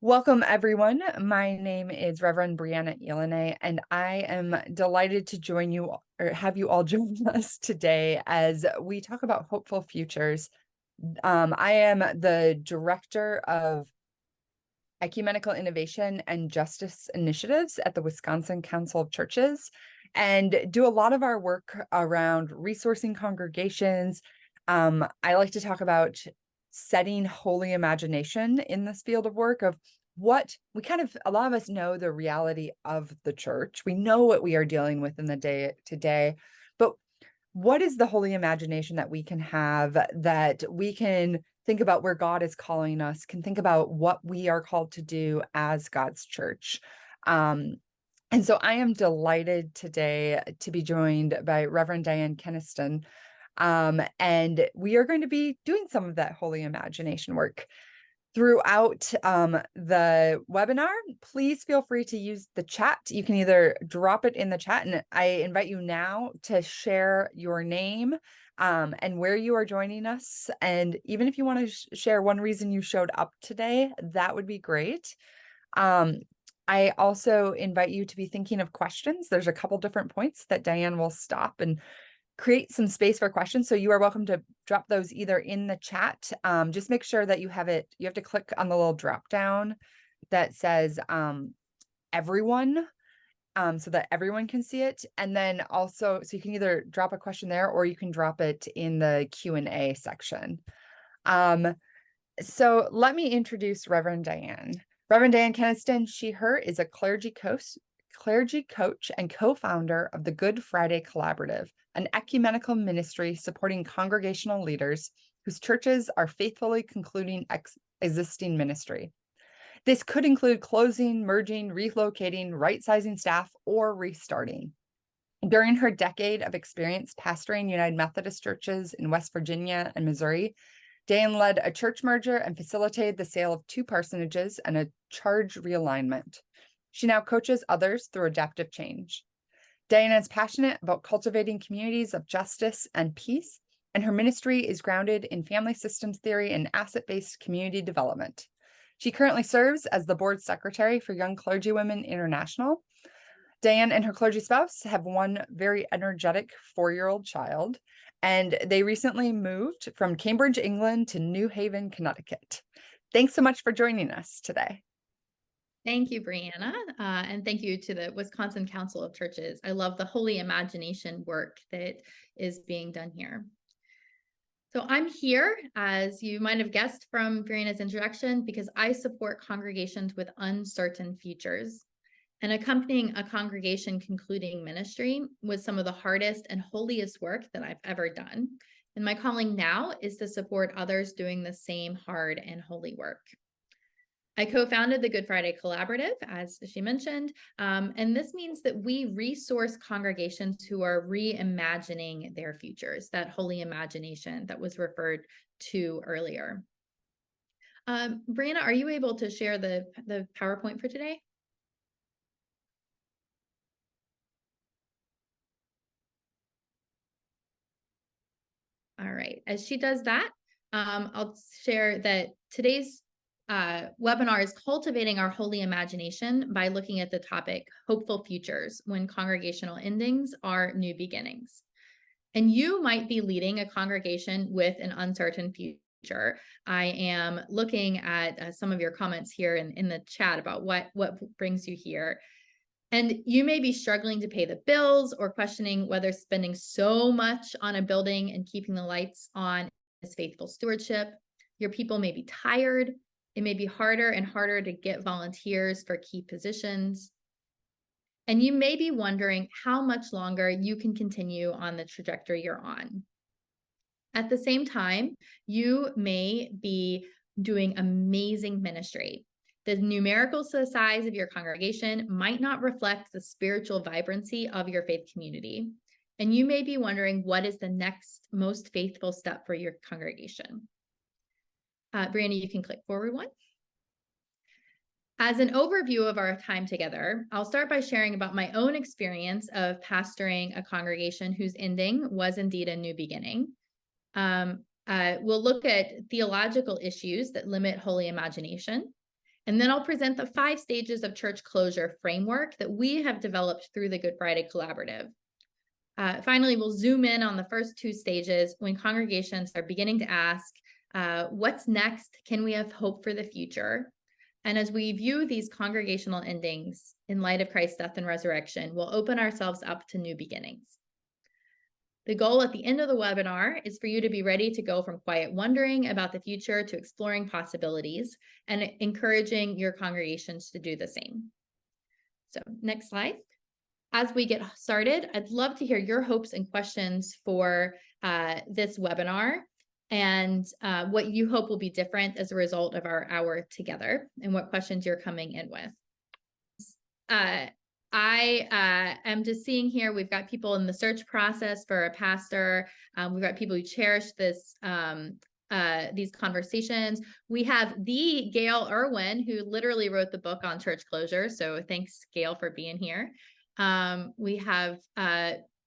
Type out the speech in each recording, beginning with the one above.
Welcome, everyone. My name is Reverend Brianna Elene, and I am delighted to join you or have you all join us today as we talk about hopeful futures. I am the director of ecumenical innovation and justice initiatives at the Wisconsin Council of Churches and do a lot of our work around resourcing congregations. I like to talk about setting holy imagination in this field of work of what we a lot of us know the reality of the church. We know what we are dealing with in the day today, but what is the holy imagination that we can have that we can think about where God is calling us, can think about what we are called to do as God's church? And so I am delighted today to be joined by Reverend Diane Kenaston. And we are going to be doing some of that holy imagination work. Throughout the webinar, please feel free to use the chat. You can either drop it in the chat, and I invite you now to share your name and where you are joining us. And even if you want to share one reason you showed up today, that would be great. I also invite you to be thinking of questions. There's a couple different points that Diane will stop and create some space for questions. So you are welcome to drop those either in the chat. Just make sure that you have to click on the little drop down that says everyone, so that everyone can see it. And then also, so you can either drop a question there or you can drop it in the Q&A section. So let me introduce Reverend Diane. Reverend Diane Kenaston, she/her, is a clergy coach and co-founder of the Good Friday Collaborative, an ecumenical ministry supporting congregational leaders whose churches are faithfully concluding existing ministry. This could include closing, merging, relocating, right-sizing staff, or restarting. During her decade of experience pastoring United Methodist churches in West Virginia and Missouri, Diane led a church merger and facilitated the sale of 2 parsonages and a charge realignment. She now coaches others through adaptive change. Diane is passionate about cultivating communities of justice and peace, and her ministry is grounded in family systems theory and asset-based community development. She currently serves as the board secretary for Young Clergy Women International. Diane and her clergy spouse have one very energetic 4-year-old child, and they recently moved from Cambridge, England to New Haven, Connecticut. Thanks so much for joining us today. Thank you, Brianna, and thank you to the Wisconsin Council of Churches. I love the holy imagination work that is being done here. So I'm here, as you might have guessed from Brianna's introduction, because I support congregations with uncertain futures. And accompanying a congregation concluding ministry was some of the hardest and holiest work that I've ever done. And my calling now is to support others doing the same hard and holy work. I co-founded the Good Friday Collaborative, as she mentioned, and this means that we resource congregations who are reimagining their futures, that holy imagination that was referred to earlier. Brianna, are you able to share the PowerPoint for today? All right, as she does that, I'll share that today's webinar is cultivating our holy imagination by looking at the topic hopeful futures when congregational endings are new beginnings. And you might be leading a congregation with an uncertain future. I am looking at some of your comments here in the chat about what brings you here. And you may be struggling to pay the bills or questioning whether spending so much on a building and keeping the lights on is faithful stewardship. Your people may be tired. It may be harder and harder to get volunteers for key positions. And you may be wondering how much longer you can continue on the trajectory you're on. At the same time, you may be doing amazing ministry. The numerical size of your congregation might not reflect the spiritual vibrancy of your faith community. And you may be wondering what is the next most faithful step for your congregation. Brianna, you can click forward one. As an overview of our time together, I'll start by sharing about my own experience of pastoring a congregation whose ending was indeed a new beginning. We'll look at theological issues that limit holy imagination. And then I'll present the 5 stages of church closure framework that we have developed through the Good Friday Collaborative. Finally, we'll zoom in on the first 2 stages when congregations are beginning to ask, what's next? Can we have hope for the future? And as we view these congregational endings in light of Christ's death and resurrection, we'll open ourselves up to new beginnings. The goal at the end of the webinar is for you to be ready to go from quiet wondering about the future to exploring possibilities and encouraging your congregations to do the same. So next slide. As we get started, I'd love to hear your hopes and questions for this webinar and what you hope will be different as a result of our hour together and what questions you're coming in with. I am just seeing here, we've got people in the search process for a pastor. We've got people who cherish this these conversations. We have the Gail Irwin, who literally wrote the book on church closure. So thanks, Gail, for being here. We have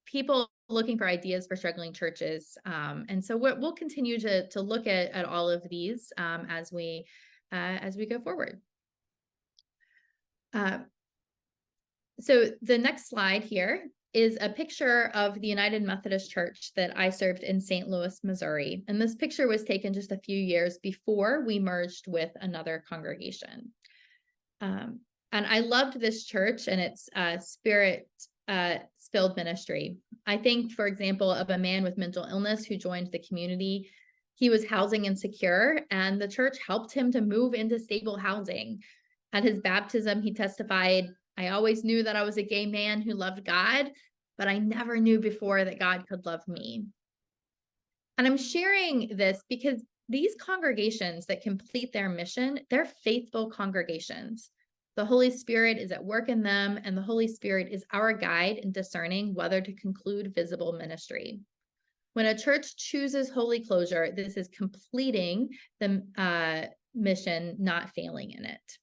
people looking for ideas for struggling churches. And so we'll continue to look at all of these as we go forward. So the next slide here is a picture of the United Methodist Church that I served in St. Louis, Missouri. And this picture was taken just a few years before we merged with another congregation. And I loved this church and its spirit-filled ministry. I think, for example, of a man with mental illness who joined the community. He was housing insecure, and the church helped him to move into stable housing. At his baptism, he testified, "I always knew that I was a gay man who loved God, but I never knew before that God could love me." And I'm sharing this because these congregations that complete their mission, they're faithful congregations. The Holy Spirit is at work in them, and the Holy Spirit is our guide in discerning whether to conclude visible ministry. When a church chooses holy closure, this is completing the mission, not failing in it.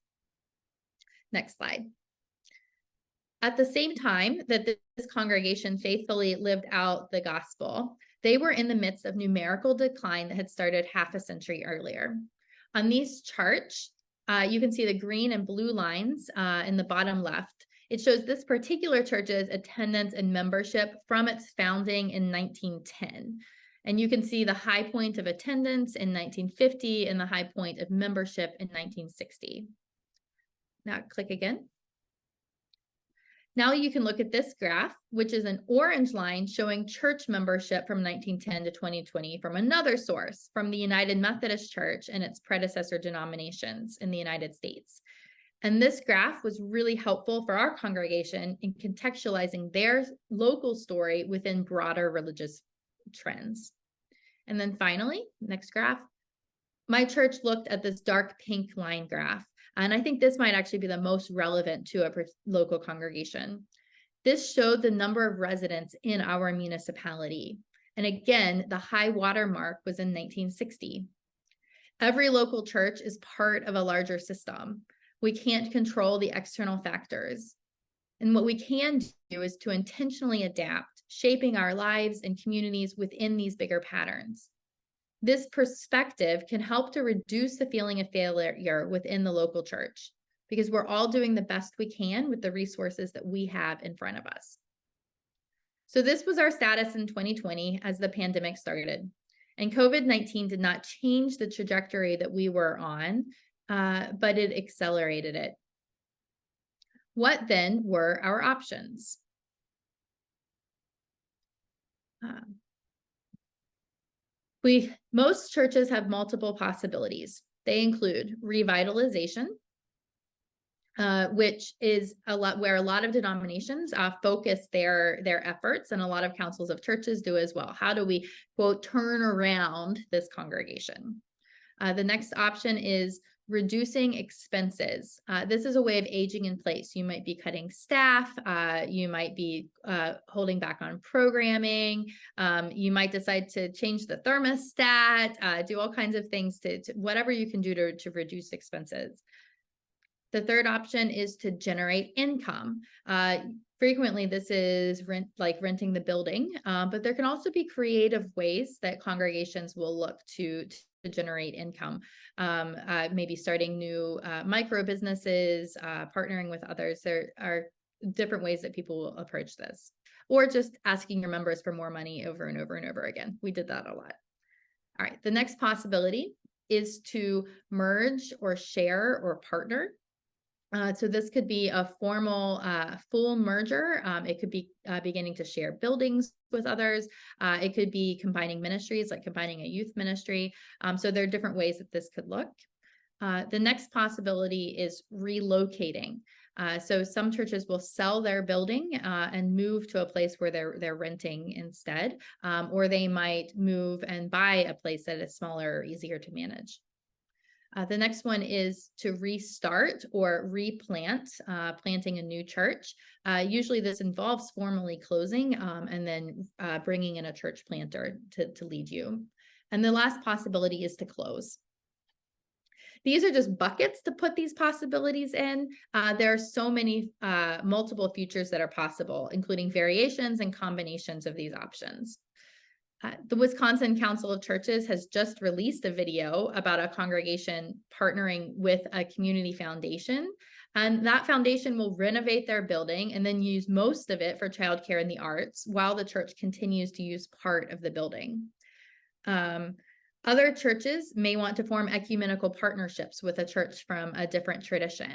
Next slide. At the same time that this congregation faithfully lived out the gospel, they were in the midst of numerical decline that had started half a century earlier. On these charts, you can see the green and blue lines in the bottom left. It shows this particular church's attendance and membership from its founding in 1910. And you can see the high point of attendance in 1950 and the high point of membership in 1960. Now click again. Now you can look at this graph, which is an orange line showing church membership from 1910 to 2020 from another source, from the United Methodist Church and its predecessor denominations in the United States. And this graph was really helpful for our congregation in contextualizing their local story within broader religious trends. And then finally, next graph, my church looked at this dark pink line graph. And I think this might actually be the most relevant to a local congregation. This showed the number of residents in our municipality. And again, the high water mark was in 1960. Every local church is part of a larger system. We can't control the external factors. And what we can do is to intentionally adapt, shaping our lives and communities within these bigger patterns. This perspective can help to reduce the feeling of failure within the local church, because we're all doing the best we can with the resources that we have in front of us. So this was our status in 2020 as the pandemic started. And COVID-19 did not change the trajectory that we were on, but it accelerated it. What then were our options? Most churches have multiple possibilities. They include revitalization, which is where a lot of denominations focus their efforts, and a lot of councils of churches do as well. How do we, quote, turn around this congregation? The next option is reducing expenses. This is a way of aging in place. You might be cutting staff. You might be holding back on programming. You might decide to change the thermostat, do all kinds of things to whatever you can do to reduce expenses. The third option is to generate income. Frequently, this is renting the building, but there can also be creative ways that congregations will look to generate income, maybe starting new micro businesses, partnering with others. There are different ways that people will approach this, or just asking your members for more money over and over and over again. We did that a lot. All right, the next possibility is to merge or share or partner. So this could be a formal full merger. It could be beginning to share buildings with others. It could be combining ministries, like combining a youth ministry. So there are different ways that this could look. The next possibility is relocating. So some churches will sell their building and move to a place where they're renting instead, or they might move and buy a place that is smaller or easier to manage. The next one is to restart or replant, planting a new church. Usually this involves formally closing and then bringing in a church planter to lead you. And the last possibility is to close. These are just buckets to put these possibilities in. There are so many multiple futures that are possible, including variations and combinations of these options. The Wisconsin Council of Churches has just released a video about a congregation partnering with a community foundation. And that foundation will renovate their building and then use most of it for childcare and the arts while the church continues to use part of the building. Other churches may want to form ecumenical partnerships with a church from a different tradition.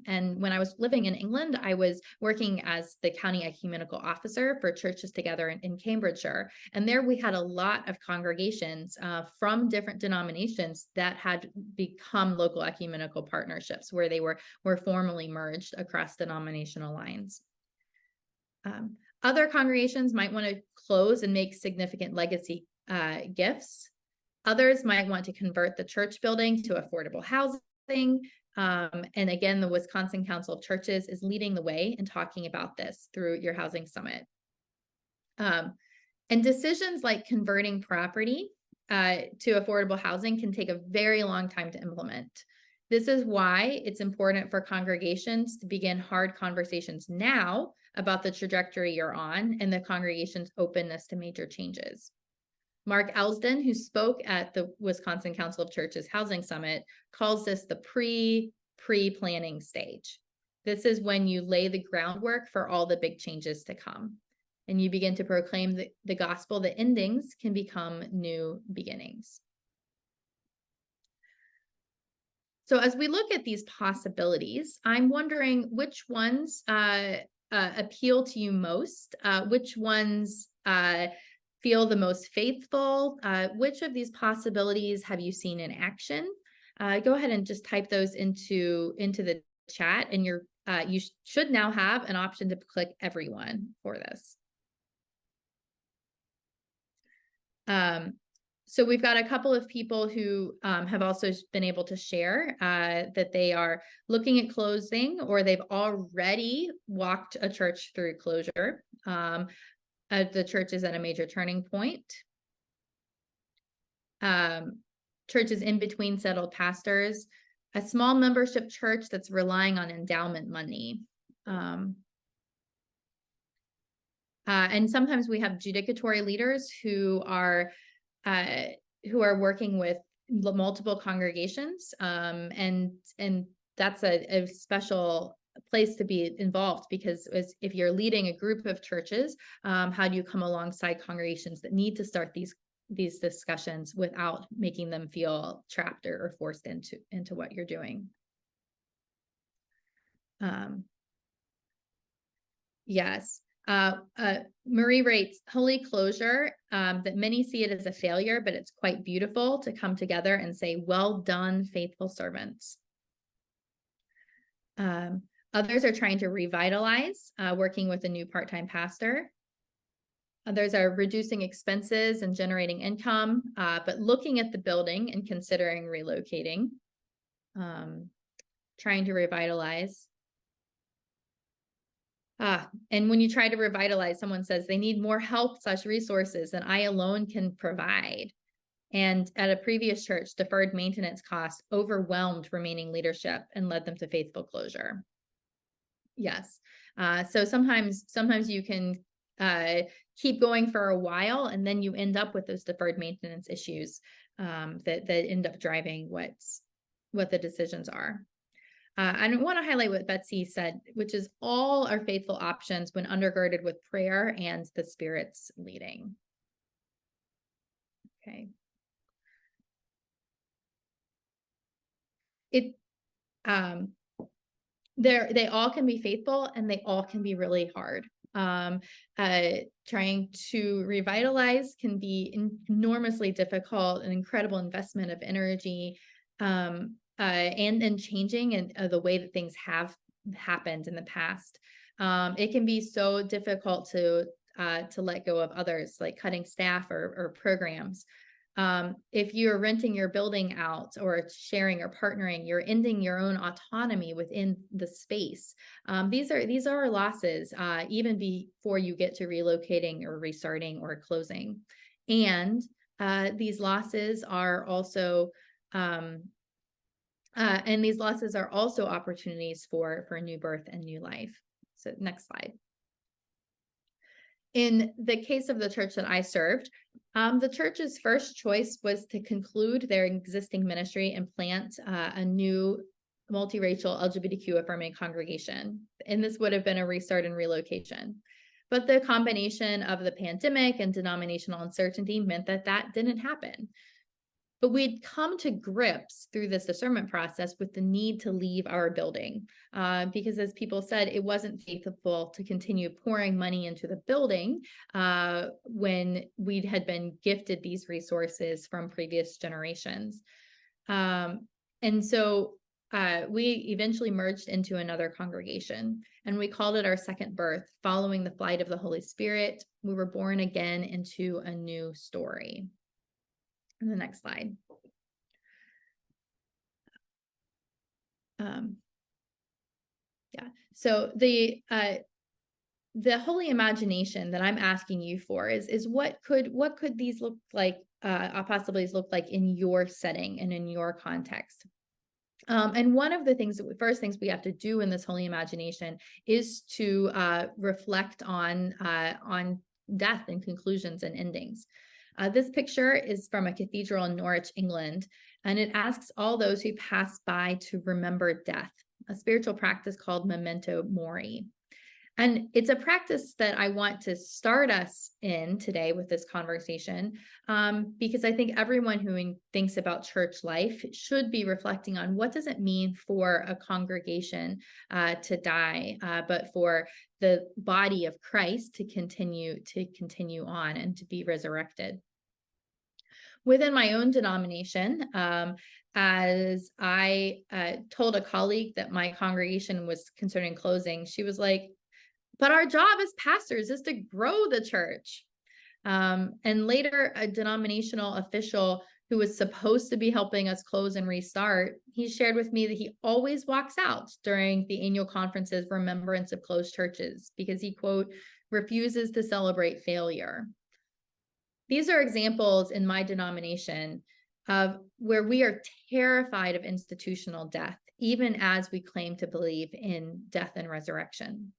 And when I was living in England, I was working as the county ecumenical officer for Churches Together in Cambridgeshire. And there we had a lot of congregations from different denominations that had become local ecumenical partnerships where they were formally merged across denominational lines. Other congregations might want to close and make significant legacy gifts. Others might want to convert the church building to affordable housing. And again, the Wisconsin Council of Churches is leading the way in talking about this through your housing summit. And decisions like converting property to affordable housing can take a very long time to implement. This is why it's important for congregations to begin hard conversations now about the trajectory you're on and the congregation's openness to major changes. Mark Elsden, who spoke at the Wisconsin Council of Churches Housing Summit, calls this the pre-planning stage. This is when you lay the groundwork for all the big changes to come. And you begin to proclaim the gospel that endings can become new beginnings. So as we look at these possibilities, I'm wondering which ones appeal to you most, which ones feel the most faithful? Which of these possibilities have you seen in action? Go ahead and just type those into the chat, and you should now have an option to click everyone for this. So we've got a couple of people who have also been able to share that they are looking at closing, or they've already walked a church through closure. The church is at a major turning point. Churches in between settled pastors, a small membership church that's relying on endowment money. And sometimes we have judicatory leaders who are working with multiple congregations, and that's a special place to be involved, because if you're leading a group of churches, how do you come alongside congregations that need to start these discussions without making them feel trapped or forced into what you're doing? Yes. Marie writes, holy closure, that many see it as a failure, but it's quite beautiful to come together and say, well done, faithful servants. Others are trying to revitalize, working with a new part-time pastor. Others are reducing expenses and generating income, but looking at the building and considering relocating, trying to revitalize. And when you try to revitalize, someone says they need more help/resources than I alone can provide. And at a previous church, deferred maintenance costs overwhelmed remaining leadership and led them to faithful closure. Yes. So sometimes you can keep going for a while, and then you end up with those deferred maintenance issues. that end up driving what the decisions are. I want to highlight what Betsy said, which is all are faithful options when undergirded with prayer and the Spirit's leading. Okay. They all can be faithful and they all can be really hard. Trying to revitalize can be enormously difficult, an incredible investment of energy, and changing and the way that things have happened in the past. It can be so difficult to let go of others, like cutting staff or programs. If you're renting your building out or sharing or partnering, you're ending your own autonomy within the space. These are losses, even before you get to relocating or restarting or closing. And these losses are also opportunities for new birth and new life. So next slide. In the case of the church that I served, the church's first choice was to conclude their existing ministry and plant a new multiracial LGBTQ affirming congregation. And this would have been a restart and relocation. But the combination of the pandemic and denominational uncertainty meant that didn't happen. But we'd come to grips through this discernment process with the need to leave our building, because as people said, it wasn't faithful to continue pouring money into the building when we had been gifted these resources from previous generations. And so we eventually merged into another congregation, and we called it our second birth. Following the flight of the Holy Spirit, we were born again into a new story. And the next slide. So the holy imagination that I'm asking you for is what could these look like, possibilities look like in your setting and in your context? And one of the first things we have to do in this holy imagination is to reflect on death and conclusions and endings. This picture is from a cathedral in Norwich, England, and it asks all those who pass by to remember death, a spiritual practice called memento mori. And it's a practice that I want to start us in today with this conversation, because I think everyone who thinks about church life should be reflecting on what does it mean for a congregation to die, but for the body of Christ to continue on and to be resurrected. Within my own denomination, as I told a colleague that my congregation was considering closing, she was like, "But our job as pastors is to grow the church." And later, a denominational official who was supposed to be helping us close and restart, he shared with me that he always walks out during the annual conference's remembrance of closed churches because he, quote, refuses to celebrate failure. These are examples in my denomination of where we are terrified of institutional death, even as we claim to believe in death and resurrection.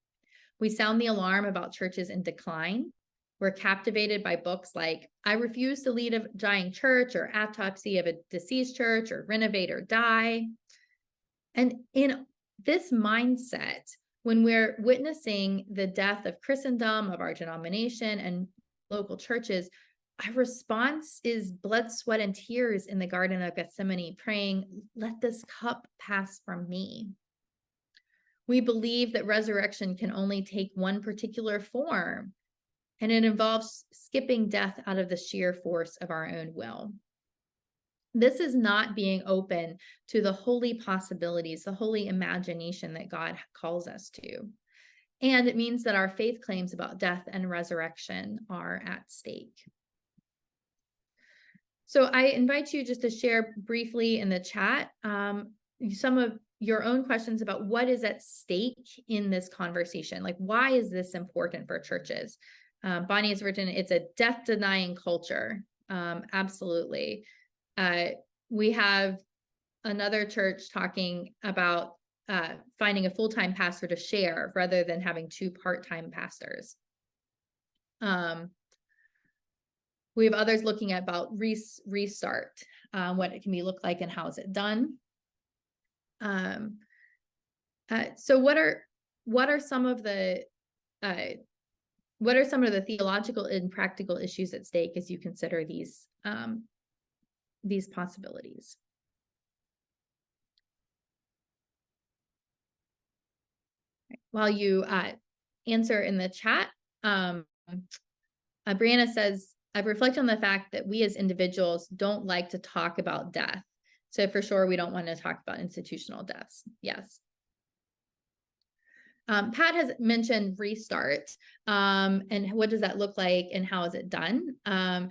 We sound the alarm about churches in decline. We're captivated by books like I Refuse to Lead a Dying Church, or Autopsy of a Deceased Church, or Renovate or Die. And in this mindset, when we're witnessing the death of Christendom, of our denomination and local churches, our response is blood, sweat, and tears in the Garden of Gethsemane, praying, "Let this cup pass from me." We believe that resurrection can only take one particular form, and it involves skipping death out of the sheer force of our own will. This is not being open to the holy possibilities, the holy imagination that God calls us to. And it means that our faith claims about death and resurrection are at stake. So I invite you just to share briefly in the chat some of your own questions about what is at stake in this conversation. Like, why is this important for churches? Bonnie has written, it's a death-denying culture. Absolutely. We have another church talking about finding a full-time pastor to share rather than having two part-time pastors. We have others looking at about restart, what it can be look like and how is it done. So what are some of the theological and practical issues at stake as you consider these possibilities? While you answer in the chat, Brianna says, I've reflected on the fact that we as individuals don't like to talk about death. So for sure, we don't want to talk about institutional deaths. Yes. Pat has mentioned restart, and what does that look like and how is it done? Pat,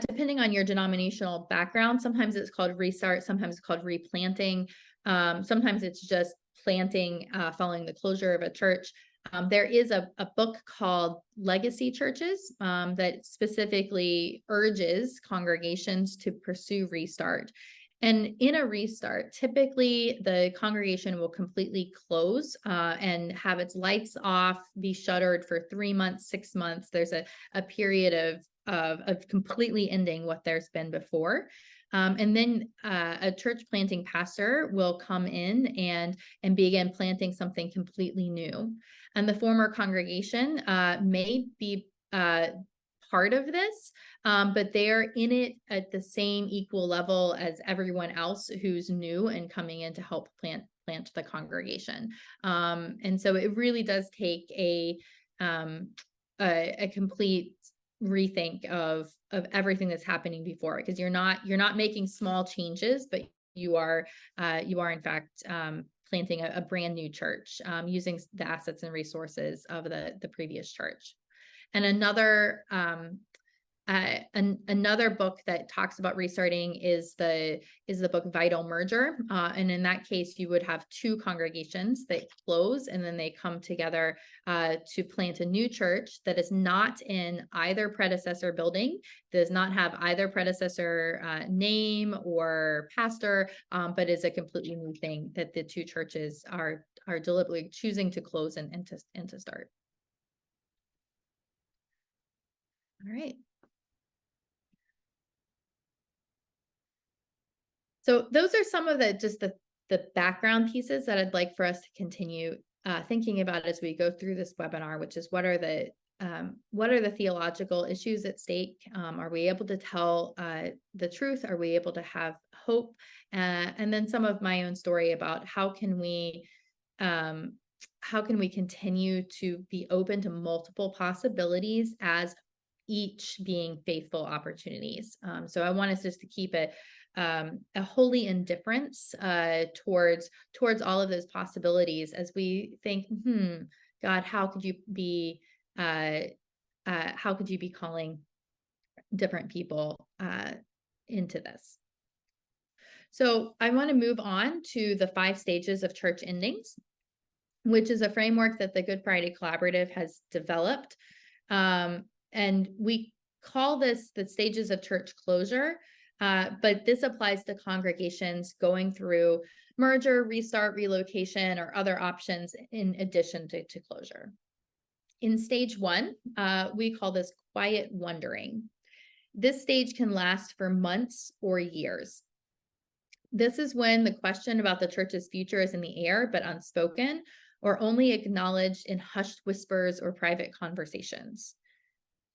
depending on your denominational background, sometimes it's called restart, sometimes it's called replanting, sometimes it's just planting following the closure of a church. There is a book called Legacy Churches that specifically urges congregations to pursue restart. And in a restart, typically the congregation will completely close and have its lights off, be shuttered for 3 months, 6 months. There's a period of completely ending what there's been before. And then a church planting pastor will come in and begin planting something completely new. And the former congregation may be part of this, but they're in it at the same equal level as everyone else who's new and coming in to help plant the congregation. And so it really does take a complete rethink of everything that's happening before, because you're not making small changes, but you are in fact planting a brand new church using the assets and resources of the previous church. And another book that talks about restarting is the book Vital Merger. And in that case, you would have two congregations that close and then they come together to plant a new church that is not in either predecessor building, does not have either predecessor name or pastor, but is a completely new thing that the two churches are deliberately choosing to close and to start. All right. So those are some of the background pieces that I'd like for us to continue thinking about as we go through this webinar, which is what are the theological issues at stake? Are we able to tell the truth? Are we able to have hope? And then some of my own story about how can we continue to be open to multiple possibilities as each being faithful opportunities. So I want us just to keep it a holy indifference towards all of those possibilities as we think, God, how could you be calling different people into this? So I want to move on to the 5 stages of church endings, which is a framework that the Good Friday Collaborative has developed. And we call this the stages of church closure, but this applies to congregations going through merger, restart, relocation, or other options in addition to closure. In stage 1, we call this quiet wondering. This stage can last for months or years. This is when the question about the church's future is in the air, but unspoken, or only acknowledged in hushed whispers or private conversations.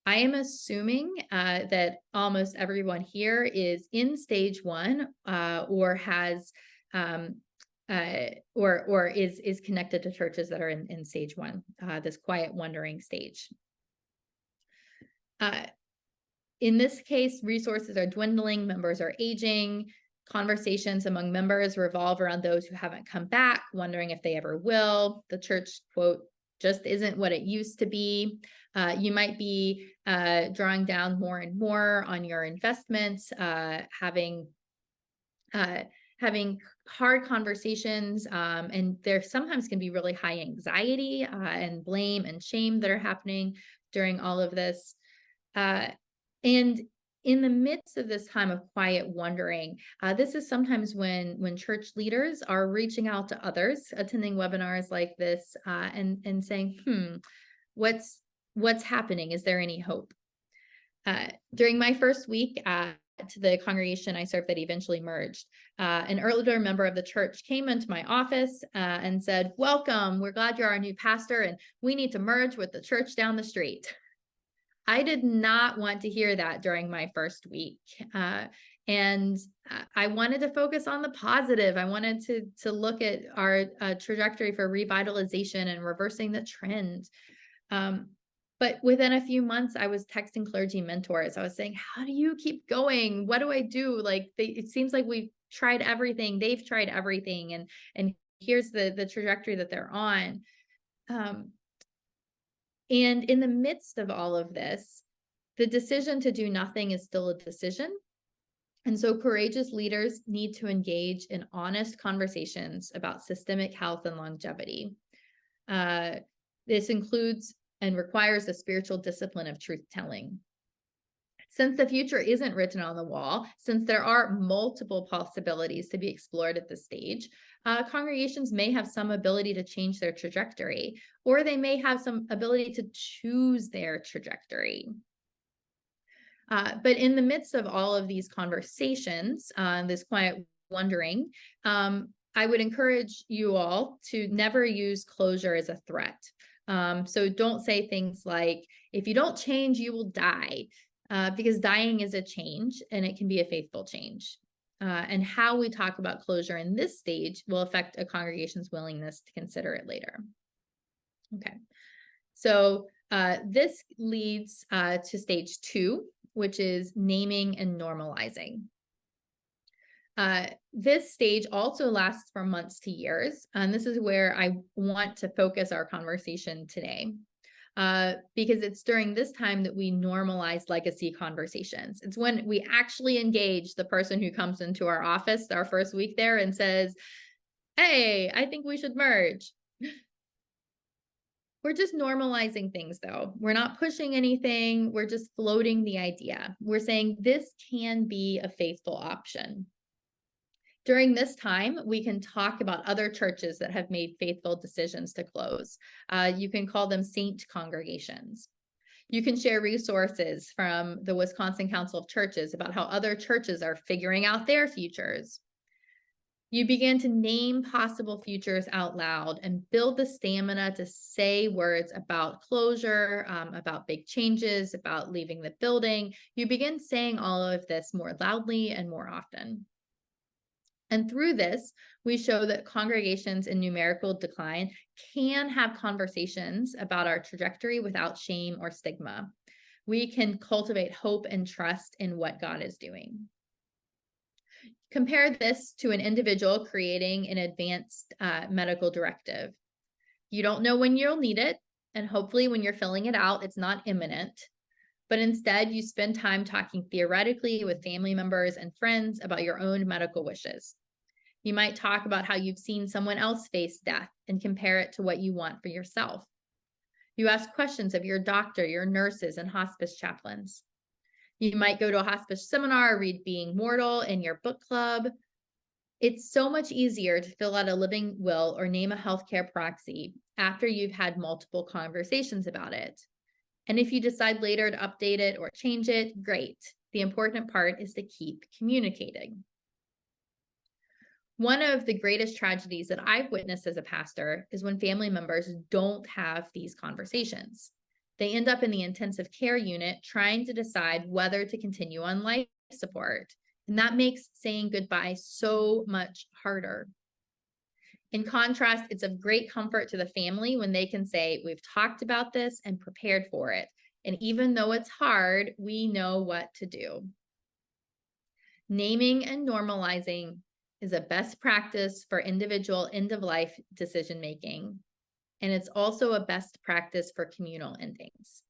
I am assuming that almost everyone here is in stage 1 or has or is connected to churches that are in stage 1, this quiet wondering stage. In this case, resources are dwindling, members are aging, conversations among members revolve around those who haven't come back, wondering if they ever will. The church, quote, just isn't what it used to be. You might be drawing down more and more on your investments, having hard conversations, and there sometimes can be really high anxiety and blame and shame that are happening during all of this. And in the midst of this time of quiet wondering, this is sometimes when church leaders are reaching out to others, attending webinars like this, and saying, what's what's happening? Is there any hope? During my first week at the congregation I served that eventually merged, an earlier member of the church came into my office and said, "Welcome, we're glad you're our new pastor, and we need to merge with the church down the street." I did not want to hear that during my first week. And I wanted to focus on the positive. I wanted to look at our trajectory for revitalization and reversing the trend. But within a few months, I was texting clergy mentors. I was saying, "How do you keep going? What do I do? Like, it seems like we've tried everything. They've tried everything, and here's the trajectory that they're on." And in the midst of all of this, the decision to do nothing is still a decision. And so courageous leaders need to engage in honest conversations about systemic health and longevity. This includes and requires the spiritual discipline of truth telling. Since the future isn't written on the wall, since there are multiple possibilities to be explored at this stage, congregations may have some ability to change their trajectory, or they may have some ability to choose their trajectory. But in the midst of all of these conversations, this quiet wondering, I would encourage you all to never use closure as a threat. So don't say things like, "If you don't change, you will die," because dying is a change and it can be a faithful change. And how we talk about closure in this stage will affect a congregation's willingness to consider it later. Okay, so this leads to stage 2, which is naming and normalizing. This stage also lasts for months to years, and this is where I want to focus our conversation today, because it's during this time that we normalize legacy conversations. It's when we actually engage the person who comes into our office our first week there and says, "Hey, I think we should merge." We're just normalizing things, though. We're not pushing anything. We're just floating the idea. We're saying this can be a faithful option. During this time, we can talk about other churches that have made faithful decisions to close. You can call them saint congregations. You can share resources from the Wisconsin Council of Churches about how other churches are figuring out their futures. You begin to name possible futures out loud and build the stamina to say words about closure, about big changes, about leaving the building. You begin saying all of this more loudly and more often. And through this, we show that congregations in numerical decline can have conversations about our trajectory without shame or stigma. We can cultivate hope and trust in what God is doing. Compare this to an individual creating an advanced medical directive. You don't know when you'll need it, and hopefully when you're filling it out, it's not imminent. But instead, you spend time talking theoretically with family members and friends about your own medical wishes. You might talk about how you've seen someone else face death and compare it to what you want for yourself. You ask questions of your doctor, your nurses, and hospice chaplains. You might go to a hospice seminar, read Being Mortal in your book club. It's so much easier to fill out a living will or name a healthcare proxy after you've had multiple conversations about it. And if you decide later to update it or change it, great. The important part is to keep communicating. One of the greatest tragedies that I've witnessed as a pastor is when family members don't have these conversations. They end up in the intensive care unit trying to decide whether to continue on life support. And that makes saying goodbye so much harder. In contrast, it's of great comfort to the family when they can say, "We've talked about this and prepared for it. And even though it's hard, we know what to do." Naming and normalizing is a best practice for individual end-of-life decision-making. And it's also a best practice for communal endings.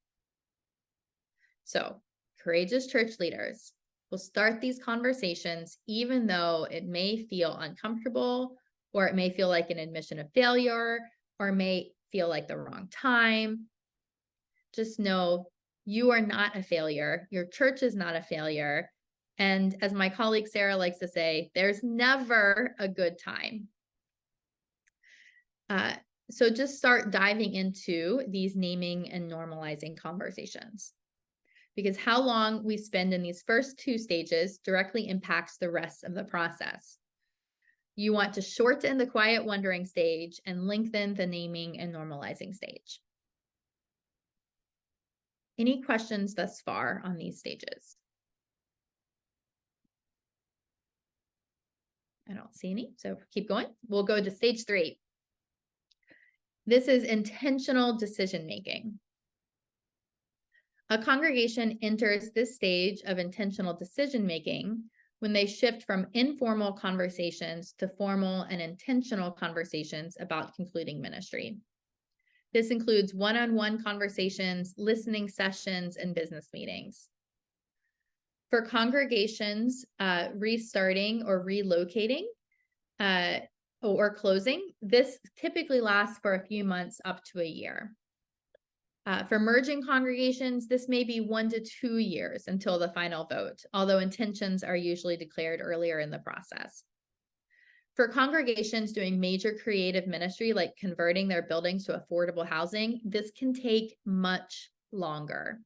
So, courageous church leaders will start these conversations even though it may feel uncomfortable, or it may feel like an admission of failure, or may feel like the wrong time. Just know you are not a failure. Your church is not a failure. And as my colleague Sarah likes to say, there's never a good time. So just start diving into these naming and normalizing conversations, because how long we spend in these first two stages directly impacts the rest of the process. You want to shorten the quiet wondering stage and lengthen the naming and normalizing stage. Any questions thus far on these stages? I don't see any, so keep going. We'll go to stage 3. This is intentional decision making. A congregation enters this stage of intentional decision making when they shift from informal conversations to formal and intentional conversations about concluding ministry. This includes one-on-one conversations, listening sessions, and business meetings. For congregations restarting or relocating or closing, this typically lasts for a few months up to a year. For merging congregations, this may be 1 to 2 years until the final vote, although intentions are usually declared earlier in the process. For congregations doing major creative ministry, like converting their buildings to affordable housing, this can take much longer.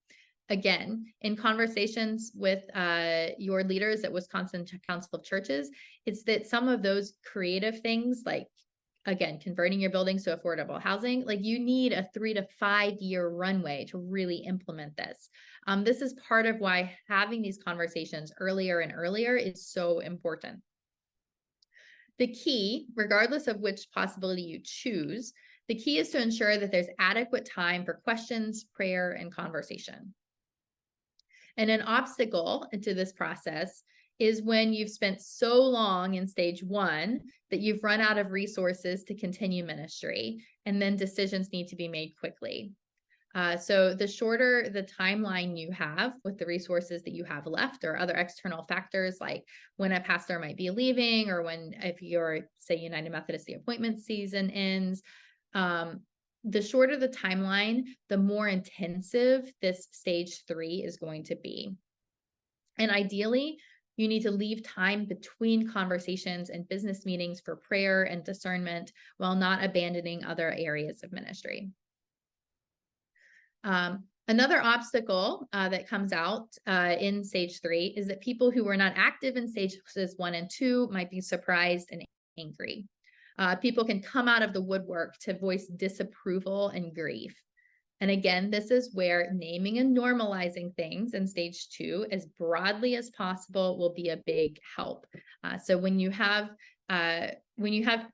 Again, in conversations with your leaders at Wisconsin Council of Churches, it's that some of those creative things, like, again, converting your buildings to affordable housing, like you need a 3 to 5 year runway to really implement this. This is part of why having these conversations earlier and earlier is so important. The key, regardless of which possibility you choose, the key is to ensure that there's adequate time for questions, prayer, and conversation. And an obstacle into this process is when you've spent so long in stage 1 that you've run out of resources to continue ministry, and then decisions need to be made quickly. So the shorter the timeline you have with the resources that you have left, or other external factors like when a pastor might be leaving, or if you're, say, United Methodist, the appointment season ends, the shorter the timeline, the more intensive this stage 3 is going to be. And ideally, you need to leave time between conversations and business meetings for prayer and discernment while not abandoning other areas of ministry. Another obstacle that comes out in stage 3 is that people who were not active in stages 1 and 2 might be surprised and angry. People can come out of the woodwork to voice disapproval and grief. And again, this is where naming and normalizing things in stage 2 as broadly as possible will be a big help. So when you have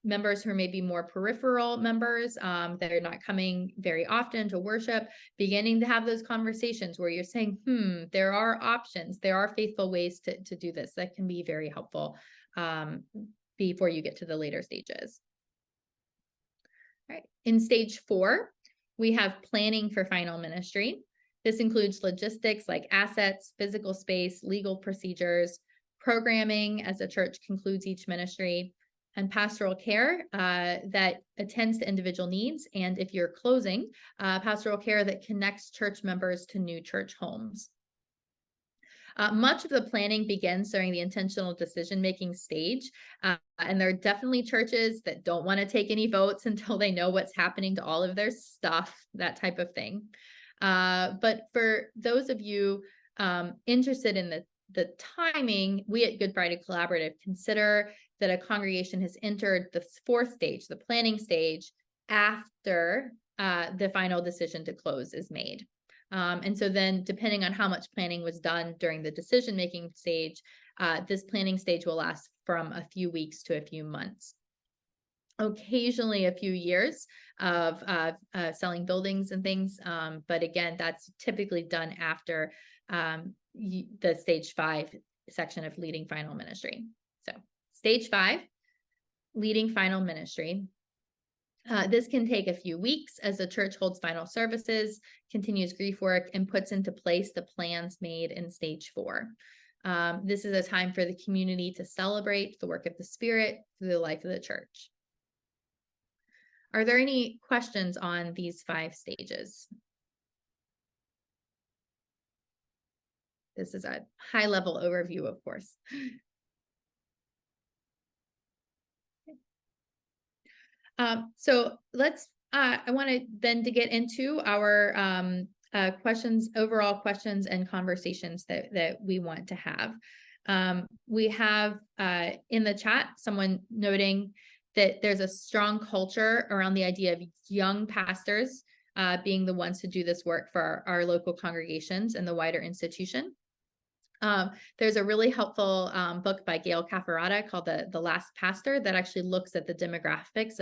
members who are maybe more peripheral members that are not coming very often to worship, beginning to have those conversations where you're saying, there are options, there are faithful ways to do this, that can be very helpful before you get to the later stages. All right. In stage 4, we have planning for final ministry. This includes logistics like assets, physical space, legal procedures, programming as the church concludes each ministry, and pastoral care that attends to individual needs. And if you're closing, pastoral care that connects church members to new church homes. Much of the planning begins during the intentional decision-making stage. And there are definitely churches that don't want to take any votes until they know what's happening to all of their stuff, that type of thing. But for those of you interested in the timing, we at Good Friday Collaborative consider that a congregation has entered the 4th stage, the planning stage, after the final decision to close is made. And so then, depending on how much planning was done during the decision-making stage, this planning stage will last from a few weeks to a few months. Occasionally a few years of selling buildings and things. But again, that's typically done after the stage 5 section of leading final ministry. So stage 5, leading final ministry. This can take a few weeks as the church holds final services, continues grief work, and puts into place the plans made in stage 4. This is a time for the community to celebrate the work of the Spirit through the life of the church. Are there any questions on these 5 stages? This is a high-level overview, of course. So let's I wanted then to get into our questions, overall questions and conversations that we want to have. We have in the chat someone noting that there's a strong culture around the idea of young pastors being the ones to do this work for our local congregations and the wider institution. There's a really helpful book by Gail Cafferata called The Last Pastor that actually looks at the demographics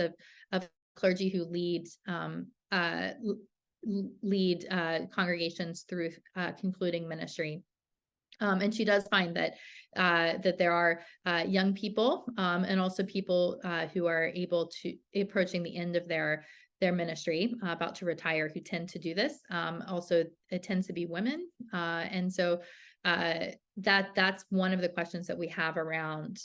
of clergy who lead congregations through concluding ministry. And she does find that there are young people and also people who are able to approaching the end of their ministry, about to retire, who tend to do this. Also, it tends to be women, and so that's one of the questions that we have around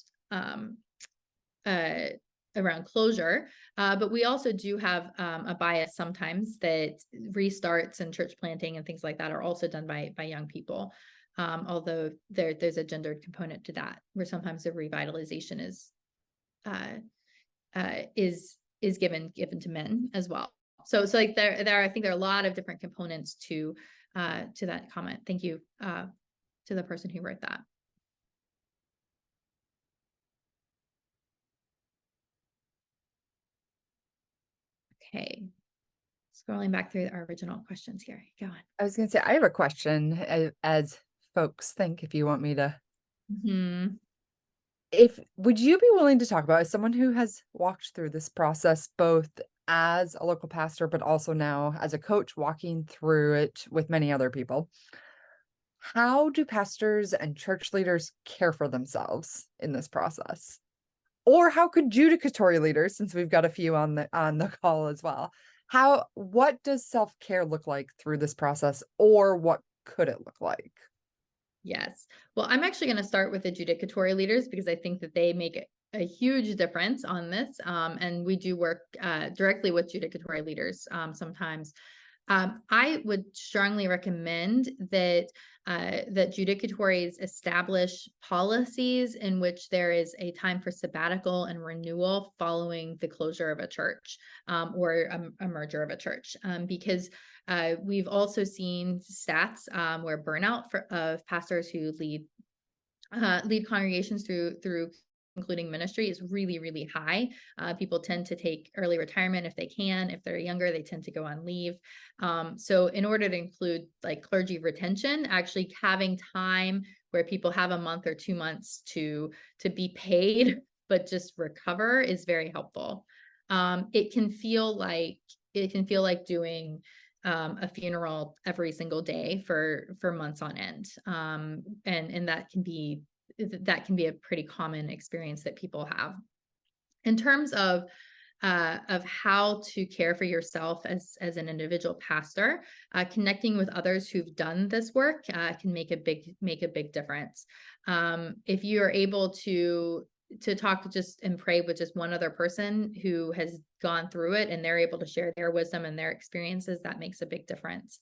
closure. But we also do have a bias sometimes that restarts and church planting and things like that are also done by young people. Although there's a gendered component to that, where sometimes the revitalization is given to men as well. So like there I think there are a lot of different components to that comment. Thank you to the person who wrote that. Okay, scrolling back through our original questions here. Go on. I was going to say, I have a question as folks think, if you want me to. Mm-hmm. Would you be willing to talk about, as someone who has walked through this process, both as a local pastor, but also now as a coach walking through it with many other people, how do pastors and church leaders care for themselves in this process? Or how could judicatory leaders, since we've got a few on the call as well, what does self-care look like through this process, or what could it look like? Yes. Well, I'm actually going to start with the judicatory leaders because I think that they make a huge difference on this. And we do work directly with judicatory leaders sometimes. I would strongly recommend that judicatories establish policies in which there is a time for sabbatical and renewal following the closure of a church or a merger of a church, because we've also seen stats where burnout of pastors who lead congregations through including ministry is really, really high. People tend to take early retirement if they can. If they're younger, they tend to go on leave. So in order to include like clergy retention, actually having time where people have a month or 2 months to be paid, but just recover is very helpful. It can feel like doing a funeral every single day for months on end. And that can be a pretty common experience that people have. In terms of how to care for yourself as an individual pastor, connecting with others who've done this work can make a big difference. If you are able to talk just and pray with just one other person who has gone through it and they're able to share their wisdom and their experiences, that makes a big difference.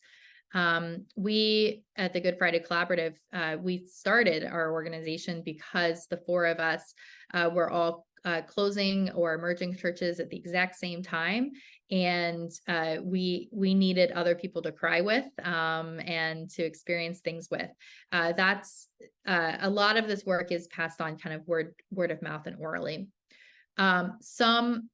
We at the Good Friday Collaborative, we started our organization because the four of us were all closing or merging churches at the exact same time. And we needed other people to cry with and to experience things with. That's a lot of this work is passed on kind of word of mouth and orally. Some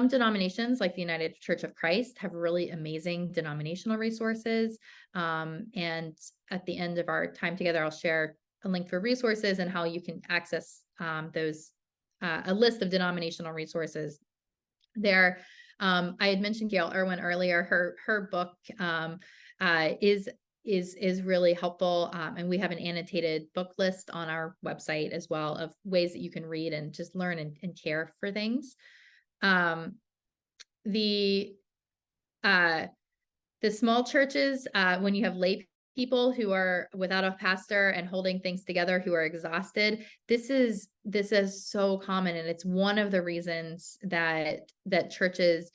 denominations, like the United Church of Christ, have really amazing denominational resources. And at the end of our time together, I'll share a link for resources and how you can access those, a list of denominational resources there. I had mentioned Gail Irwin earlier. Her book is really helpful. And we have an annotated book list on our website as well of ways that you can read and just learn and care for things. The small churches, when you have lay people who are without a pastor and holding things together, who are exhausted, this is so common. And it's one of the reasons that churches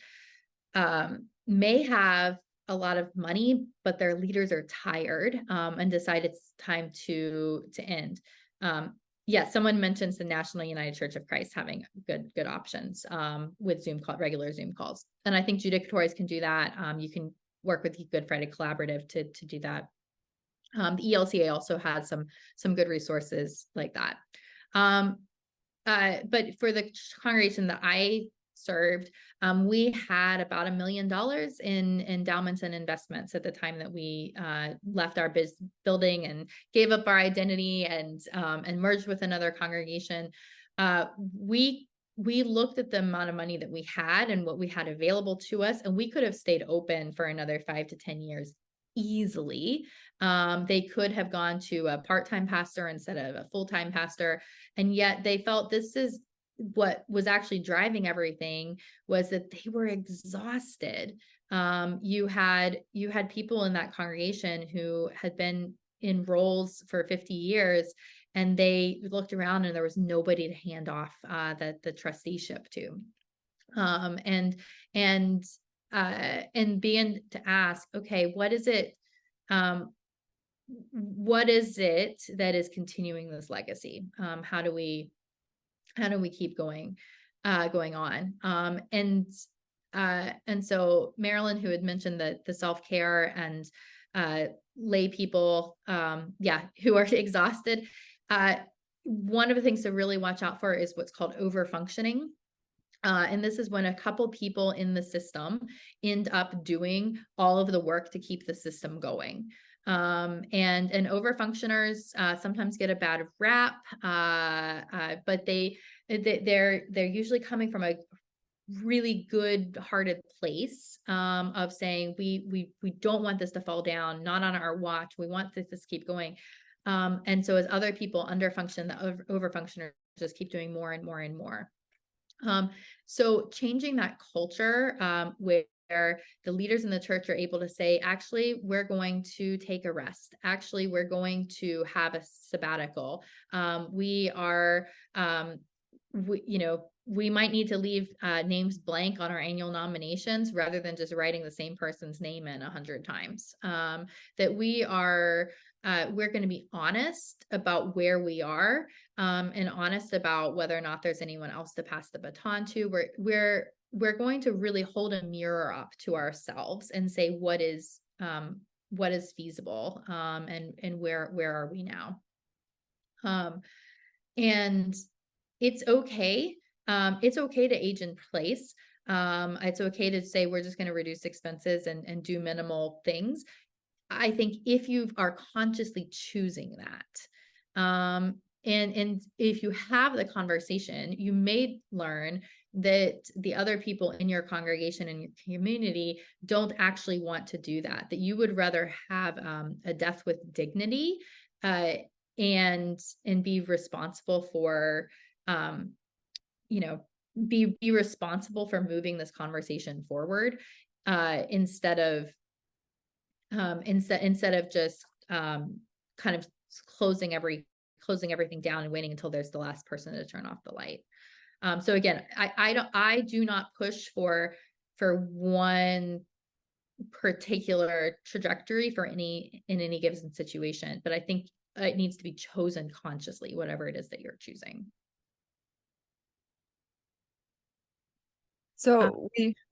may have a lot of money, but their leaders are tired and decide it's time to end. Yeah, someone mentions the National United Church of Christ having good options with regular Zoom calls, and I think judicatories can do that. You can work with the Good Friday Collaborative to do that. The ELCA also has some good resources like that. But for the congregation that I served, we had about $1 million in endowments and investments at the time that we left our building and gave up our identity and merged with another congregation. We looked at the amount of money that we had and what we had available to us, and we could have stayed open for another 5 to 10 years easily. They could have gone to a part-time pastor instead of a full-time pastor. And yet they felt this is what was actually driving everything, was that they were exhausted. You had people in that congregation who had been in roles for 50 years, and they looked around and there was nobody to hand off the trusteeship to. And being to ask, okay, what is it that is continuing this legacy? How do we keep going on? And so Marilyn, who had mentioned the self-care and lay people, who are exhausted. One of the things to really watch out for is what's called over-functioning. And this is when a couple people in the system end up doing all of the work to keep the system going. And overfunctioners sometimes get a bad rap, but they're usually coming from a really good-hearted place of saying we don't want this to fall down, not on our watch. We want this to keep going. And so as other people underfunction, the overfunctioners just keep doing more and more and more. So changing that culture where the leaders in the church are able to say, actually, we're going to take a rest. Actually, we're going to have a sabbatical. We might need to leave names blank on our annual nominations rather than just writing the same person's name in 100 times. That we're going to be honest about where we are, and honest about whether or not there's anyone else to pass the baton to. We're going to really hold a mirror up to ourselves and say what is feasible, and where are we now. And it's okay. It's okay to age in place. It's okay to say we're just going to reduce expenses and do minimal things. I think if you are consciously choosing that, and if you have the conversation, you may learn that the other people in your congregation and your community don't actually want to do that, that you would rather have a death with dignity, and be responsible for, be responsible for moving this conversation forward, instead of just kind of closing everything down and waiting until there's the last person to turn off the light. So again, I do not push for one particular trajectory in any given situation, but I think it needs to be chosen consciously, whatever it is that you're choosing. So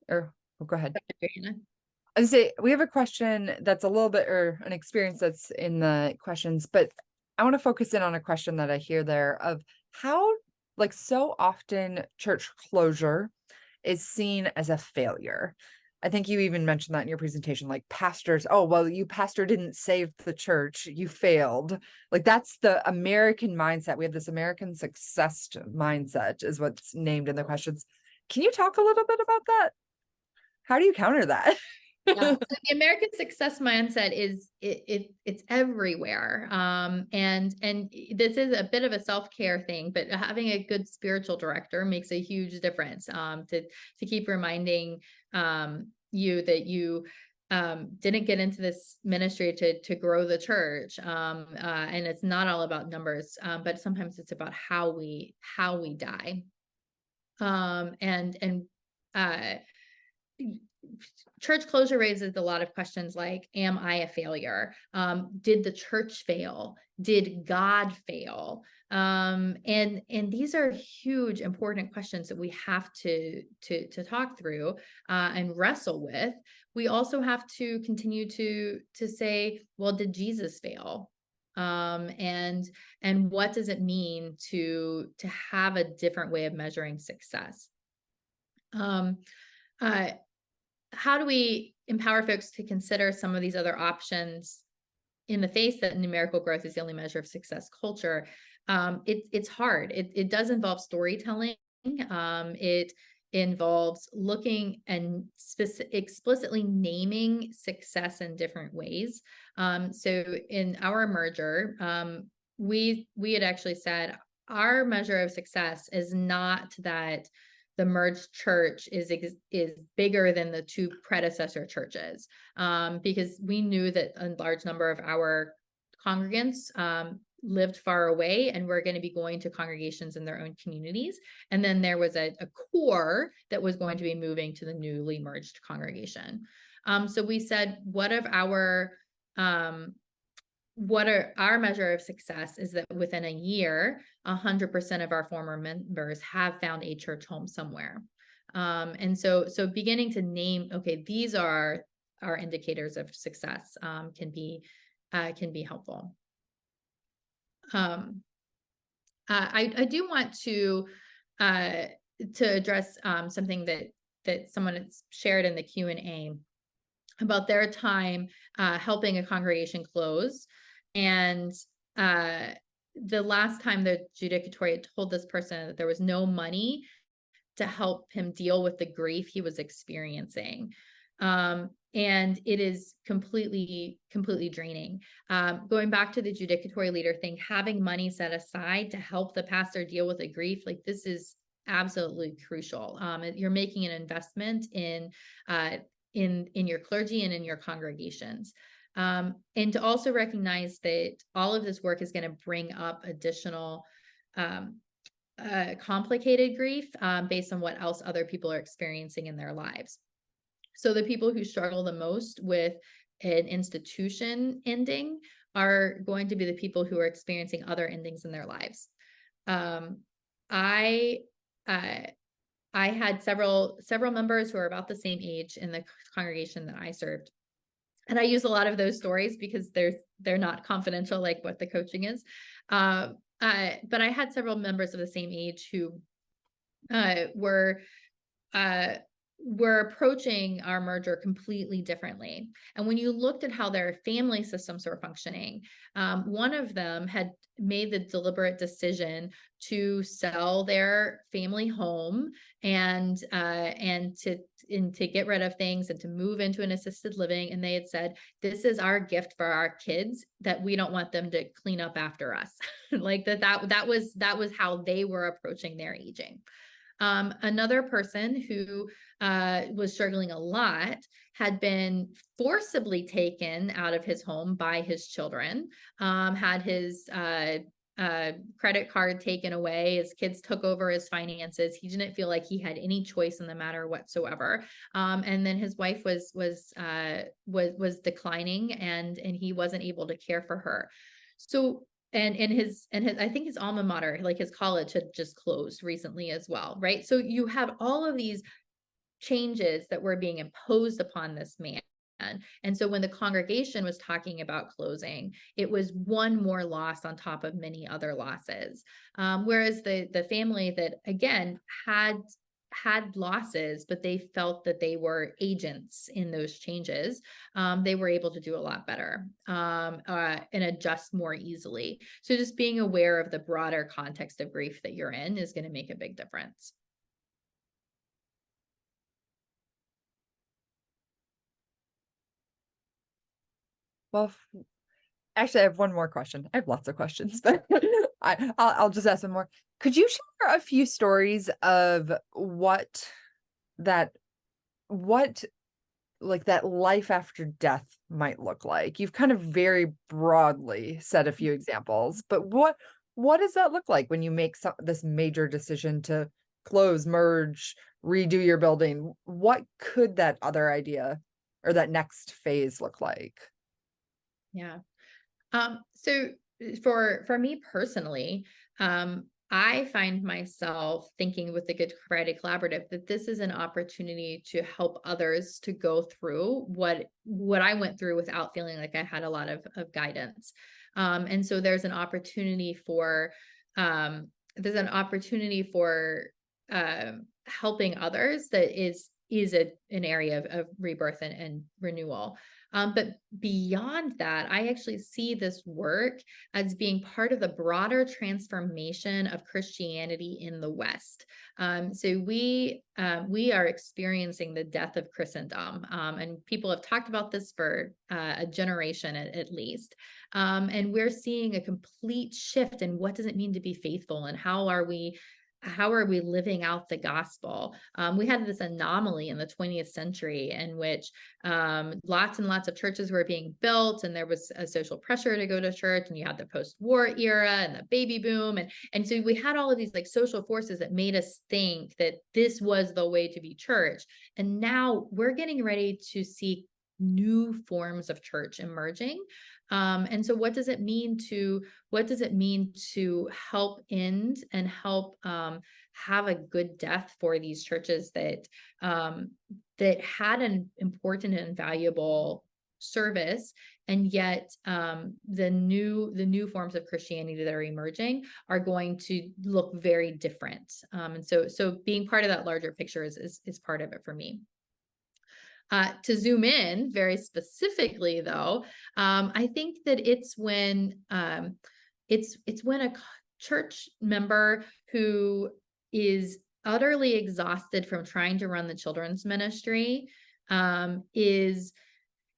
go ahead. Diana. I say we have a question that's a little bit, or an experience that's in the questions, but I want to focus in on a question that I hear there of how, like, so often church closure is seen as a failure. I think you even mentioned that in your presentation, like pastors, oh, well, you pastor didn't save the church, you failed. Like, that's the American mindset. We have this American success mindset is what's named in the questions. Can you talk a little bit about that? How do you counter that? Yeah. So the American success mindset is it's everywhere. And this is a bit of a self-care thing, but having a good spiritual director makes a huge difference. To keep reminding you that you didn't get into this ministry to grow the church. And it's not all about numbers, but sometimes it's about how we die. church closure raises a lot of questions like, am I a failure? Did the church fail? Did God fail? And these are huge, important questions that we have to talk through and wrestle with. We also have to continue to say, well, did Jesus fail? And what does it mean to have a different way of measuring success? Um, uh, how do we empower folks to consider some of these other options in the face that numerical growth is the only measure of success culture? It's hard. It does involve storytelling. It involves looking and explicitly naming success in different ways. So in our merger, we had actually said our measure of success is not that the merged church is bigger than the two predecessor churches, because we knew that a large number of our congregants lived far away and were going to be going to congregations in their own communities. And then there was a core that was going to be moving to the newly merged congregation. So we said, what are our measure of success is that within a year, 100% of our former members have found a church home somewhere. And so beginning to name, okay, these are our indicators of success, can be helpful. I do want to address something that someone has shared in the Q&A about their time helping a congregation close. And the last time the judicatory told this person that there was no money to help him deal with the grief he was experiencing. And it is completely draining. Going back to the judicatory leader thing, having money set aside to help the pastor deal with the grief, like this is absolutely crucial. You're making an investment in your clergy and in your congregations. And to also recognize that all of this work is going to bring up additional complicated grief based on what else other people are experiencing in their lives. So the people who struggle the most with an institution ending are going to be the people who are experiencing other endings in their lives. I had several members who are about the same age in the congregation that I served. And I use a lot of those stories because they're not confidential like what the coaching is. But I had several members of the same age who were approaching our merger completely differently. And when you looked at how their family systems were functioning, one of them had made the deliberate decision to sell their family home and to get rid of things and to move into an assisted living. And they had said, this is our gift for our kids, that we don't want them to clean up after us. Like that was how they were approaching their aging. Another person who was struggling a lot had been forcibly taken out of his home by his children, had his credit card taken away. His kids took over his finances. He didn't feel like he had any choice in the matter whatsoever. And then his wife was declining, and he wasn't able to care for her. So and his I think his alma mater, like his college, had just closed recently as well, right? So you have all of these changes that were being imposed upon this man. And so when the congregation was talking about closing, it was one more loss on top of many other losses. Whereas the family that, again, had losses, but they felt that they were agents in those changes, they were able to do a lot better and adjust more easily. So just being aware of the broader context of grief that you're in is going to make a big difference. Well, actually, I have one more question. I have lots of questions, but I'll just ask one more. Could you share a few stories of what like that life after death might look like? You've kind of very broadly said a few examples, but what does that look like when you make this major decision to close, merge, redo your building. What could that other idea or that next phase look like? Yeah. So for me personally, I find myself thinking with the Good Friday Collaborative that this is an opportunity to help others to go through what I went through without feeling like I had a lot of guidance. And so um, there's an opportunity for helping others that is an area of rebirth and renewal. But beyond that, I actually see this work as being part of the broader transformation of Christianity in the West. So we are experiencing the death of Christendom, and people have talked about this for a generation at least. And we're seeing a complete shift in what does it mean to be faithful, and how are we living out the gospel? We had this anomaly in the 20th century in which lots and lots of churches were being built, and there was a social pressure to go to church, and you had the post-war era and the baby boom, and so we had all of these like social forces that made us think that this was the way to be church. And now we're getting ready to see new forms of church emerging. And so what does it mean to help end and help have a good death for these churches that had an important and valuable service, and yet the new forms of Christianity that are emerging are going to look very different. And so being part of that larger picture is part of it for me. To zoom in very specifically, though, I think that it's when a church member who is utterly exhausted from trying to run the children's ministry, is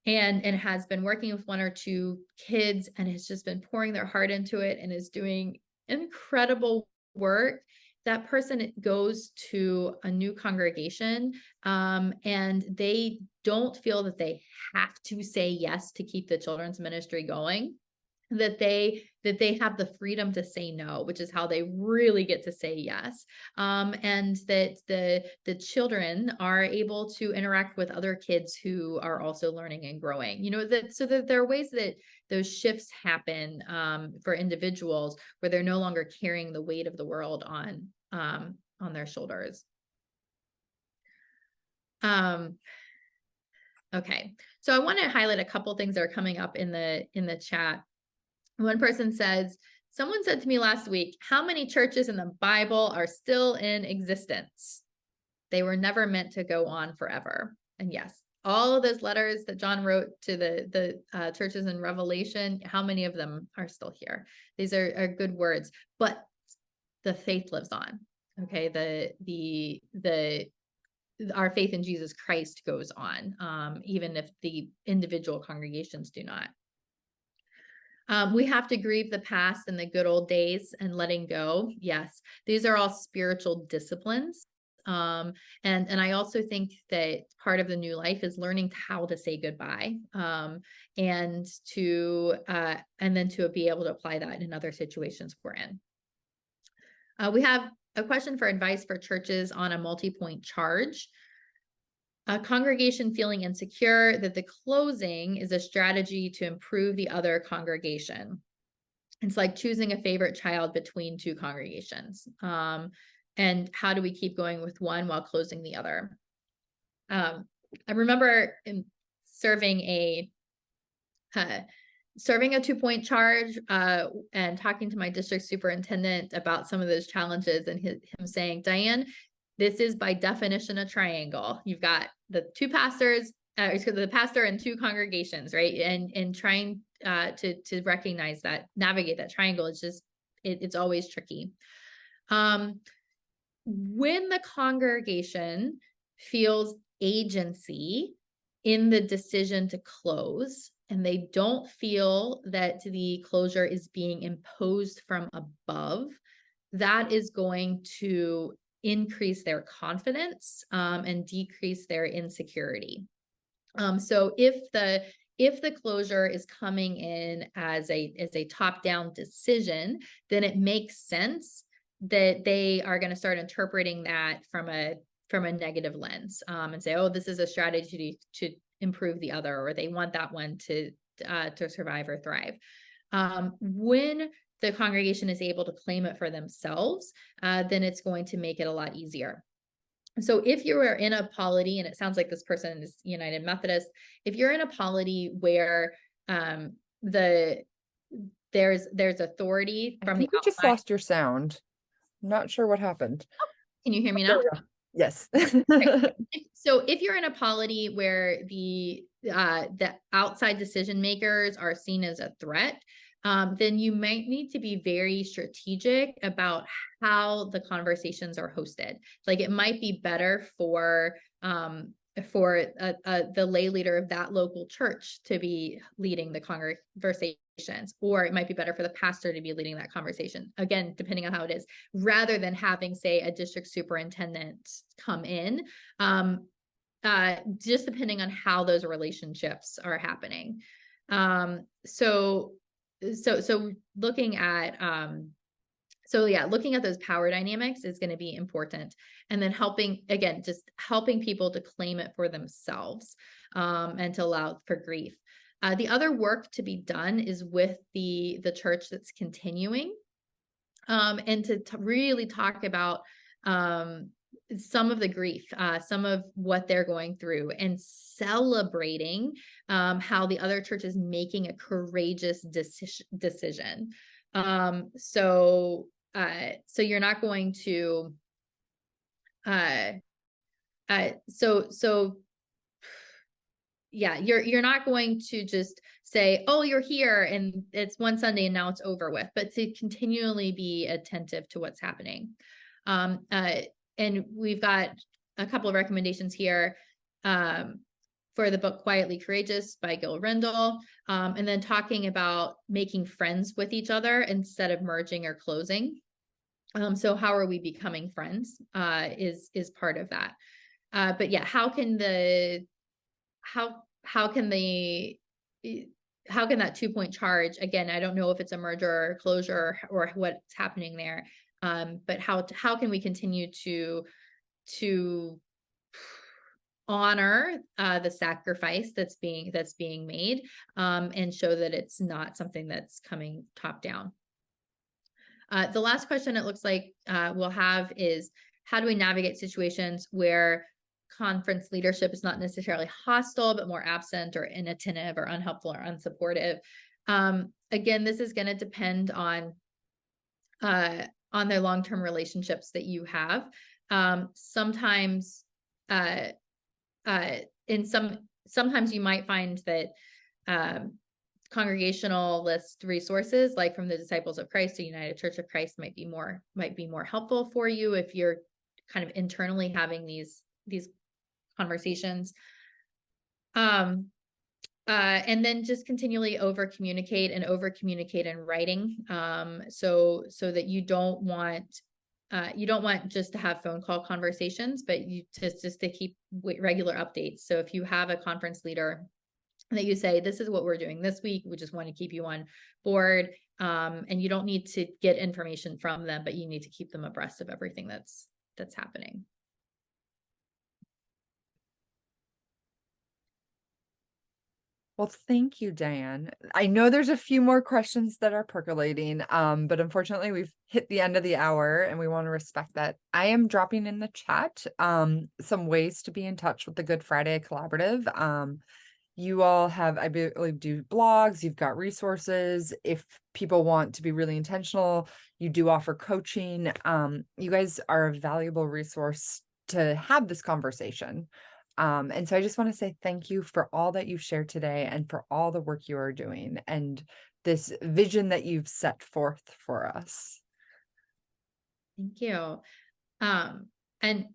and has been working with one or two kids and has just been pouring their heart into it and is doing incredible work. That person goes to a new congregation, and they don't feel that they have to say yes to keep the children's ministry going, that they have the freedom to say no, which is how they really get to say yes. And that the children are able to interact with other kids who are also learning and growing. That there are ways that those shifts happen for individuals where they're no longer carrying the weight of the world on their shoulders. Okay, so I want to highlight a couple things that are coming up in the chat. One person says, someone said to me last week, how many churches in the Bible are still in existence? They were never meant to go on forever. And yes, all of those letters that John wrote to the churches in Revelation, how many of them are still here? These are good words, but the faith lives on. Okay, our faith in Jesus Christ goes on, even if the individual congregations do not. We have to grieve the past and the good old days and letting go. Yes, these are all spiritual disciplines. And I also think that part of the new life is learning how to say goodbye, and then to be able to apply that in other situations we're in. We have a question for advice for churches on a multi-point charge. A congregation feeling insecure that the closing is a strategy to improve the other congregation. It's like choosing a favorite child between two congregations. And how do we keep going with one while closing the other? I remember serving a 2-point charge and talking to my district superintendent about some of those challenges, and him saying, Diane, this is by definition a triangle. You've got the two pastors, the pastor and two congregations, right? And trying to recognize that, navigate that triangle, it's always tricky. When the congregation feels agency in the decision to close, and they don't feel that the closure is being imposed from above, that is going to increase their confidence and decrease their insecurity. So if the closure is coming in as a top-down decision, then it makes sense that they are going to start interpreting that from a negative lens, and say, oh, this is a strategy to improve the other, or they want that one to survive or thrive. When the congregation is able to claim it for themselves, then it's going to make it a lot easier. So if you are in a polity, and it sounds like this person is United Methodist, if you're in a polity where there's authority I from the think we just outside. lost your sound. I'm not sure what happened. Can you hear me There now? we go. Yes. Right. So if you're in a polity where the outside decision makers are seen as a threat, then you might need to be very strategic about how the conversations are hosted. Like, it might be better for the lay leader of that local church to be leading the conversations, or it might be better for the pastor to be leading that conversation, again, depending on how it is, rather than having, say, a district superintendent come in, just depending on how those relationships are happening. So looking at looking at those power dynamics is going to be important. And then helping people to claim it for themselves, and to allow for grief. The other work to be done is with the church that's continuing, and to really talk about some of the grief, some of what they're going through, and celebrating how the other church is making a courageous decision. So you're not going to, you're not going to just say, oh, you're here and it's one Sunday and now it's over with, but to continually be attentive to what's happening. And we've got a couple of recommendations here, for the book Quietly Courageous by Gil Rendell, and then talking about making friends with each other instead of merging or closing. So how are we becoming friends, is part of that. But yeah, how can that 2-point charge, again, I don't know if it's a merger or closure or what's happening there, but how can we continue to honor the sacrifice that's being made, and show that it's not something that's coming top down. The last question it looks like we'll have is, how do we navigate situations where conference leadership is not necessarily hostile, but more absent or inattentive or unhelpful or unsupportive? Again, this is going to depend on the long-term relationships that you have. Sometimes you might find that congregationalist resources, like from the Disciples of Christ or United Church of Christ, might be more helpful for you if you're kind of internally having these conversations. And then just continually over communicate in writing, so that you don't want just to have phone call conversations, but you just to keep regular updates. So if you have a conference leader that you say, this is what we're doing this week, we just want to keep you on board, and you don't need to get information from them, but you need to keep them abreast of everything that's happening. Well, thank you, Diane. I know there's a few more questions that are percolating, but unfortunately we've hit the end of the hour and we want to respect that. I am dropping in the chat some ways to be in touch with the Good Friday Collaborative. You all have, I believe, do blogs, you've got resources. If people want to be really intentional, you do offer coaching. You guys are a valuable resource to have this conversation. And so I just want to say thank you for all that you've shared today and for all the work you are doing and this vision that you've set forth for us. Thank you. And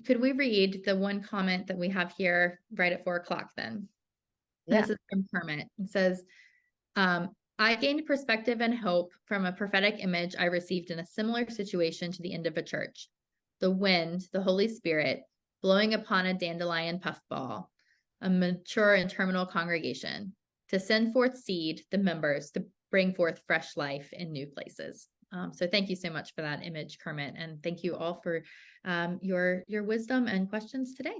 could we read the one comment that we have here right at 4:00 then? Yeah. This is from Kermit. It says, I gained perspective and hope from a prophetic image I received in a similar situation to the end of a church. The wind, the Holy Spirit, blowing upon a dandelion puffball, a mature and terminal congregation, to send forth seed, the members, to bring forth fresh life in new places. So thank you so much for that image, Kermit, and thank you all for your wisdom and questions today.